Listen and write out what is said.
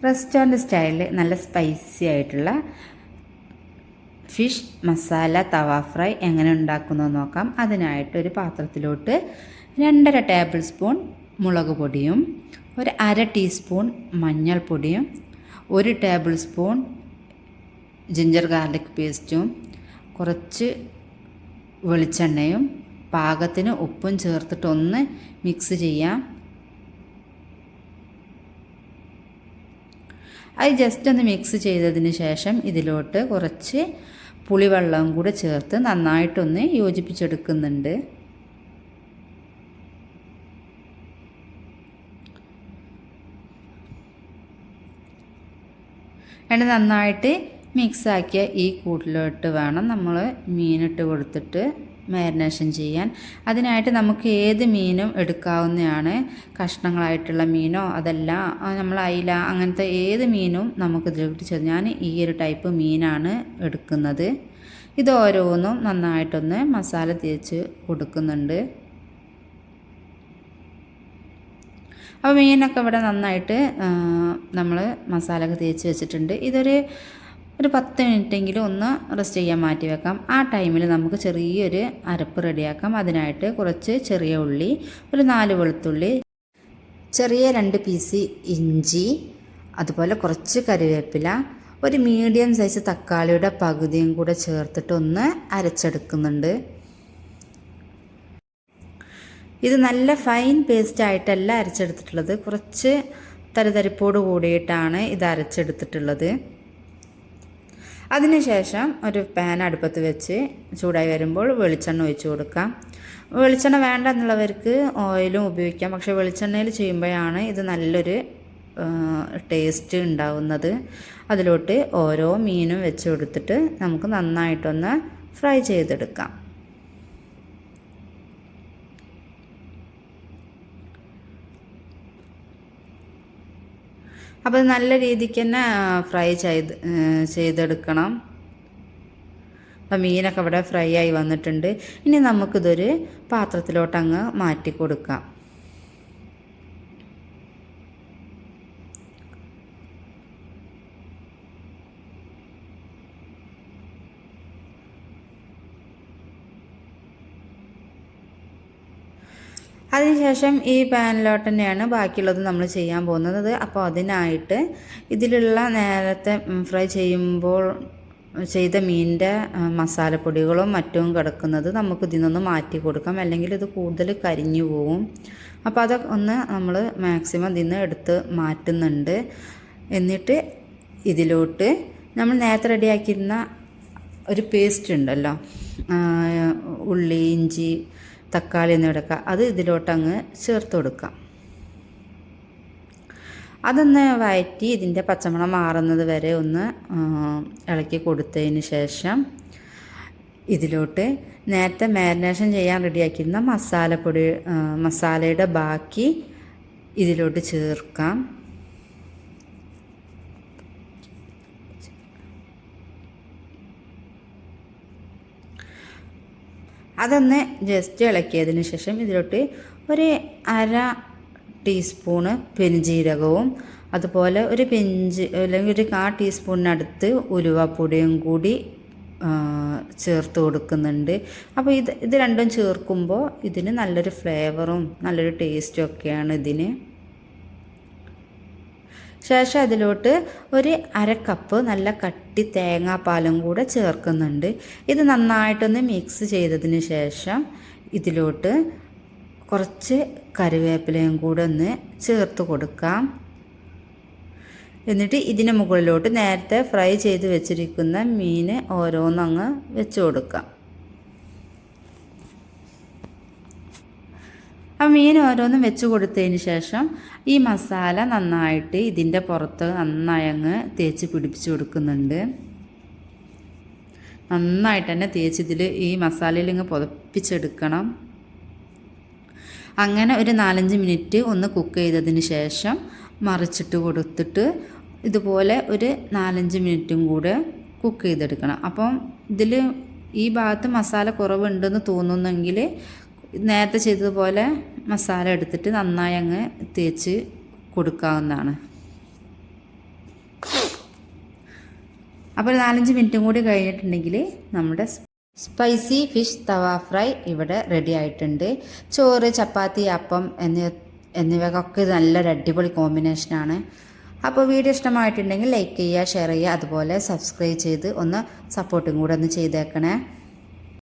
Restaurant സ്റ്റൈലിൽ നല്ല spicy ആയിട്ടുള്ള ഫിഷ് മസാല തവ ഫ്രൈ എങ്ങനെ ഉണ്ടാക്കുന്നത് നോക്കാം. അതിനായിട്ട് ഒരു പാത്രത്തിലോട്ട് 2.5 ടേബിൾ സ്പൂൺ മുളക് പൊടിയും 1/2 ടീസ്പൂൺ മഞ്ഞൾപ്പൊടിയും 1 ടേബിൾ സ്പൂൺ ജിഞ്ചർ ഗാർലിക് പേസ്റ്റും കുറച്ച് വെളിച്ചെണ്ണയും പാകത്തിന് ഉപ്പും ചേർത്തിട്ടൊന്ന് മിക്സ് ചെയ്യാം. അത് ജസ്റ്റ് ഒന്ന് മിക്സ് ചെയ്തതിന് ശേഷം ഇതിലോട്ട് കുറച്ച് പുളിവെള്ളം കൂടെ ചേർത്ത് നന്നായിട്ടൊന്ന് യോജിപ്പിച്ചെടുക്കുന്നുണ്ട്. എന്നിട്ട് നന്നായിട്ട് മിക്സാക്കിയ ഈ കൂട്ടിലോട്ട് വേണം നമ്മൾ മീനിട്ട് കൊടുത്തിട്ട് മാരിനേഷൻ ചെയ്യാൻ. അതിനായിട്ട് നമുക്ക് ഏത് മീനും എടുക്കാവുന്നതാണ്. കഷ്ണങ്ങളായിട്ടുള്ള മീനോ അതല്ല നമ്മൾ അയില അങ്ങനത്തെ ഏത് മീനും നമുക്കിതിലോട്ട് ഞാൻ ഈ ഒരു ടൈപ്പ് മീനാണ് എടുക്കുന്നത്. ഇത് ഓരോന്നും നന്നായിട്ടൊന്ന് മസാല തേച്ച് കൊടുക്കുന്നുണ്ട്. അപ്പോൾ മീനൊക്കെ ഇവിടെ നന്നായിട്ട് നമ്മൾ മസാലയൊക്കെ തേച്ച് വെച്ചിട്ടുണ്ട്. ഇതൊരു 10 മിനിറ്റെങ്കിലും ഒന്ന് റെസ്റ്റ് ചെയ്യാൻ മാറ്റി വെക്കാം. ആ ടൈമിൽ നമുക്ക് ചെറിയൊരു അരപ്പ് റെഡിയാക്കാം. അതിനായിട്ട് കുറച്ച് ചെറിയ ഉള്ളി, ഒരു 4 വെളുത്തുള്ളി, ചെറിയ 2 പീസ് ഇഞ്ചി, അതുപോലെ കുറച്ച് കറിവേപ്പില, ഒരു മീഡിയം സൈസ് തക്കാളിയുടെ പകുതിയും കൂടെ ചേർത്തിട്ട് ഒന്ന് അരച്ചെടുക്കുന്നുണ്ട്. ഇത് നല്ല ഫൈൻ പേസ്റ്റ് ആയിട്ടല്ല അരച്ചെടുത്തിട്ടുള്ളത്, കുറച്ച് തരിതരിപ്പോട് കൂടിയിട്ടാണ് ഇത് അരച്ചെടുത്തിട്ടുള്ളത്. അതിനുശേഷം ഒരു പാൻ അടുപ്പത്ത് വെച്ച് ചൂടായി വരുമ്പോൾ വെളിച്ചെണ്ണ ഒഴിച്ച് കൊടുക്കാം. വെളിച്ചെണ്ണ വേണ്ട എന്നുള്ളവർക്ക് ഓയിലും ഉപയോഗിക്കാം. പക്ഷേ വെളിച്ചെണ്ണയിൽ ചെയ്യുമ്പോഴാണ് ഇത് നല്ലൊരു ടേസ്റ്റ് ഉണ്ടാവുന്നത്. അതിലോട്ട് ഓരോ മീനും വെച്ച് കൊടുത്തിട്ട് നമുക്ക് നന്നായിട്ടൊന്ന് ഫ്രൈ ചെയ്തെടുക്കാം. അപ്പോൾ നല്ല രീതിക്ക് തന്നെ ഫ്രൈ ചെയ്തെടുക്കണം. അപ്പോൾ മീനൊക്കെ ഇവിടെ ഫ്രൈ ആയി വന്നിട്ടുണ്ട്. ഇനി നമുക്കിതൊരു പാത്രത്തിലോട്ട് അങ്ങ് മാറ്റി കൊടുക്കാം. അതിനുശേഷം ഈ പാനിലോട്ട് തന്നെയാണ് ബാക്കിയുള്ളത് നമ്മൾ ചെയ്യാൻ പോകുന്നത്. അപ്പോൾ അതിനായിട്ട് ഇതിലുള്ള നേരത്തെ ഫ്രൈ ചെയ്യുമ്പോൾ ചെയ്ത മീനിൻ്റെ മസാലപ്പൊടികളും മറ്റും കിടക്കുന്നത് നമുക്ക് ഇതിൽ നിന്ന് മാറ്റി കൊടുക്കാം, അല്ലെങ്കിൽ ഇത് കൂടുതൽ കരിഞ്ഞു പോവും. അപ്പോൾ അതൊക്കെ ഒന്ന് നമ്മൾ മാക്സിമം ഇതിൽ നിന്ന് എടുത്ത് മാറ്റുന്നുണ്ട്. എന്നിട്ട് ഇതിലോട്ട് നമ്മൾ നേരത്തെ റെഡിയാക്കിയിരുന്ന ഒരു പേസ്റ്റ് ഉണ്ടല്ലോ, ഉള്ളി, ഇഞ്ചി, തക്കാളി എന്നിവ എടുക്കുക, അത് ഇതിലോട്ടങ്ങ് ചേർത്ത് കൊടുക്കാം. അതൊന്ന് വഴറ്റി ഇതിൻ്റെ പച്ചമണം മാറുന്നത് വരെ ഒന്ന് ഇളക്കി കൊടുത്തതിന് ശേഷം ഇതിലോട്ട് നേരത്തെ മാരിനേഷൻ ചെയ്യാൻ റെഡിയാക്കിയിരുന്ന മസാലയുടെ ബാക്കി ഇതിലോട്ട് ചേർക്കാം. അതൊന്ന് ജസ്റ്റ് ഇളക്കിയതിന് ശേഷം ഇതിലോട്ട് ഒരു 1/2 ടീസ്പൂണ് പെരുംജീരകവും അതുപോലെ ഒരു പിഞ്ച് അല്ലെങ്കിൽ ഒരു 1/4 ടീസ്പൂണിനടുത്ത് ഉലുവപ്പൊടിയും കൂടി ചേർത്ത് കൊടുക്കുന്നുണ്ട്. അപ്പോൾ ഇത് രണ്ടും ചേർക്കുമ്പോൾ ഇതിന് നല്ലൊരു ഫ്ലേവറും നല്ലൊരു ടേസ്റ്റും ഒക്കെയാണ് ഇതിന്. ശേഷം അതിലോട്ട് ഒരു 1/2 കപ്പ് നല്ല കട്ടി തേങ്ങാപ്പാലും കൂടെ ചേർക്കുന്നുണ്ട്. ഇത് നന്നായിട്ടൊന്ന് മിക്സ് ചെയ്തതിന് ശേഷം ഇതിലോട്ട് കുറച്ച് കറിവേപ്പിലയും കൂടെ ഒന്ന് ചേർത്ത് കൊടുക്കാം. എന്നിട്ട് ഇതിന് മുകളിലോട്ട് നേരത്തെ ഫ്രൈ ചെയ്ത് വെച്ചിരിക്കുന്ന മീൻ ഓരോന്നങ്ങ് വെച്ച് കൊടുക്കാം. ആ മീൻ ഓരോന്നും വെച്ച് കൊടുത്തതിന് ശേഷം ഈ മസാല നന്നായിട്ട് ഇതിൻ്റെ പുറത്ത് നന്നായി അങ്ങ് തേച്ച് പിടിപ്പിച്ച് കൊടുക്കുന്നുണ്ട്. നന്നായിട്ട് തന്നെ തേച്ച് ഈ മസാലയിൽ ഇങ്ങ് പുതപ്പിച്ചെടുക്കണം. അങ്ങനെ ഒരു 4-5 മിനിറ്റ് ഒന്ന് കുക്ക് ചെയ്തതിന് ശേഷം മറിച്ചിട്ട് കൊടുത്തിട്ട് ഇതുപോലെ ഒരു 4-5 മിനിറ്റും കൂടെ കുക്ക് ചെയ്തെടുക്കണം. അപ്പം ഇതിൽ ഈ ഭാഗത്ത് മസാല കുറവുണ്ടെന്ന് തോന്നുന്നെങ്കിൽ നേരത്തെ ചെയ്തതുപോലെ മസാല എടുത്തിട്ട് നന്നായി അങ്ങ് തേച്ച് കൊടുക്കാവുന്നതാണ്. അപ്പോൾ 4-5 മിനിറ്റും കൂടി കഴിഞ്ഞിട്ടുണ്ടെങ്കിൽ നമ്മുടെ സ്പൈസി ഫിഷ് തവ ഫ്രൈ ഇവിടെ റെഡി ആയിട്ടുണ്ട്. ചോറ്, ചപ്പാത്തി, അപ്പം എന്നിവയൊക്കെ നല്ലൊരു അടിപൊളി കോമ്പിനേഷനാണ്. അപ്പോൾ വീഡിയോ ഇഷ്ടമായിട്ടുണ്ടെങ്കിൽ ലൈക്ക് ചെയ്യുക, ഷെയർ ചെയ്യുക, അതുപോലെ സബ്സ്ക്രൈബ് ചെയ്ത് ഒന്ന് സപ്പോർട്ടും കൂടെ ഒന്ന് ചെയ്തേക്കണേ.